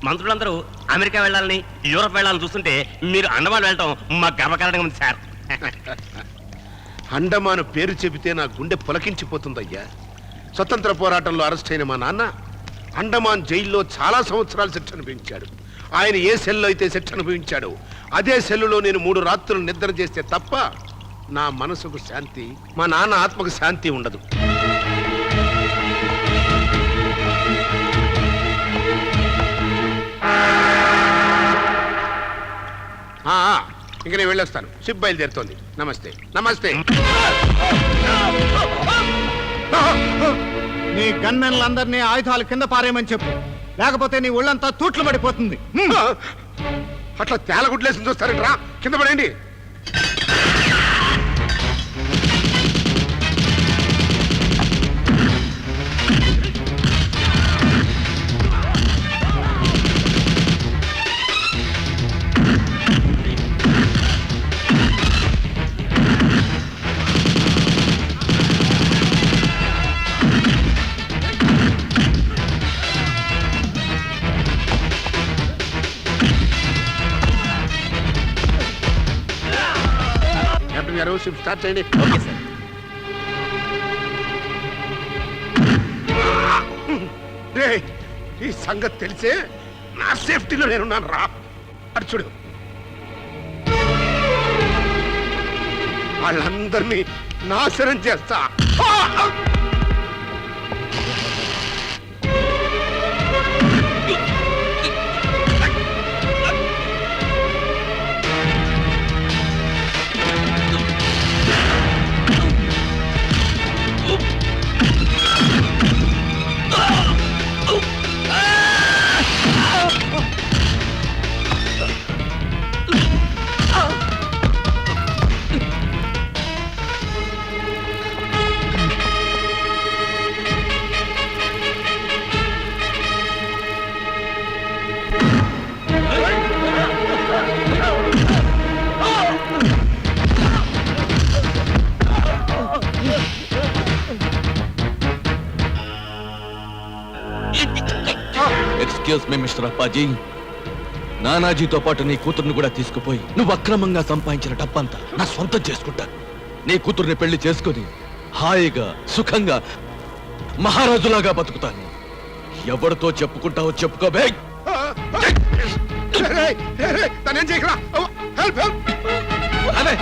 మంత్రులందరూ అమెరికా వెళ్ళాలని యూరోప్ వెళ్ళాలని చూస్తుంటే మీరు అండమాన్ వెళ్ళటం మా గర్వకారణంగా ఉంది సార్. అండమాను పేరు చెబితే నా గుండె పులకించిపోతుందయ్యా. స్వతంత్ర పోరాటంలో అరెస్ట్ అయిన మా నాన్న అండమాన్ జైల్లో చాలా సంవత్సరాలు శిక్ష అనుభవించాడు. ఆయన ఏ సెల్లో అయితే శిక్ష అనుభవించాడో అదే సెల్లులో నేను 3 రాత్రులు నిద్ర చేస్తే తప్ప నా మనసుకు శాంతి, మా నాన్న ఆత్మకు శాంతి ఉండదు. ఇంక నేను వెళ్ళొస్తాను. షిప్ బయలుదేరుతోంది. నమస్తే. నమస్తే. నీ గన్మెన్లందరినీ ఆయుధాలు కింద పారేయమని చెప్పు, లేకపోతే నీ ఒళ్ళంతా తూట్లు పడిపోతుంది. అట్లా తేలగుడ్లేసి చూస్తారంటరా, కింద పడండి. షిప్ స్టార్ట్ చేయండి. Okay sir. ఈ సంగతి తెలిసే నా సేఫ్టీలో నేనున్నాను రా. అటు చూడు, వాళ్ళందరినీ నాశనం చేస్తా. ఎక్స్క్యూజ్ మీ మిస్టర్ అప్పాజీ, నానాజీతో పాటు నీ కూతుర్ని కూడా తీసుకుపోయి నువ్వు అక్రమంగా సంపాదించిన డబ్బంతా నా సొంతం చేసుకుంటాను. నీ కూతుర్ని పెళ్లి చేసుకుని హాయిగా సుఖంగా మహారాజులాగా బతుకుతాను. ఎవరితో చెప్పుకుంటావో చెప్పుకోబే. అదే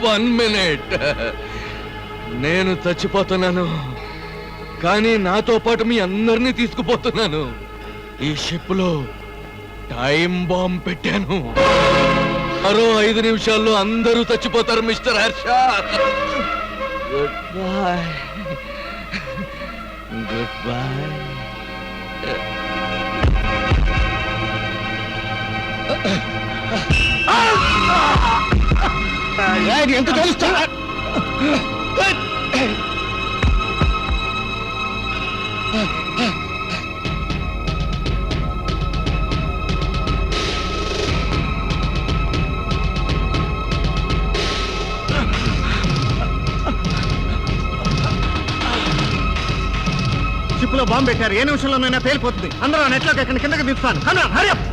వన్ మినిట్, నేను చచ్చిపోతున్నాను, కానీ నాతో పాటు మీ అందరినీ తీసుకుపోతున్నాను. ఈ షిప్ లో టైం బాంబ్ పెట్టాను. మరో 5 నిమిషాల్లో అందరూ చచ్చిపోతారు mister Harsha. Good bye. Good bye. ఎంత తెలుస్తా? షిప్ లో బాంబు పెట్టారు. ఏ నిమిషంలోనైనా పేలిపోతుంది. అందరూ నెట్లోకి ఎక్కడి కిందకి దించుతాను. హరి అప్.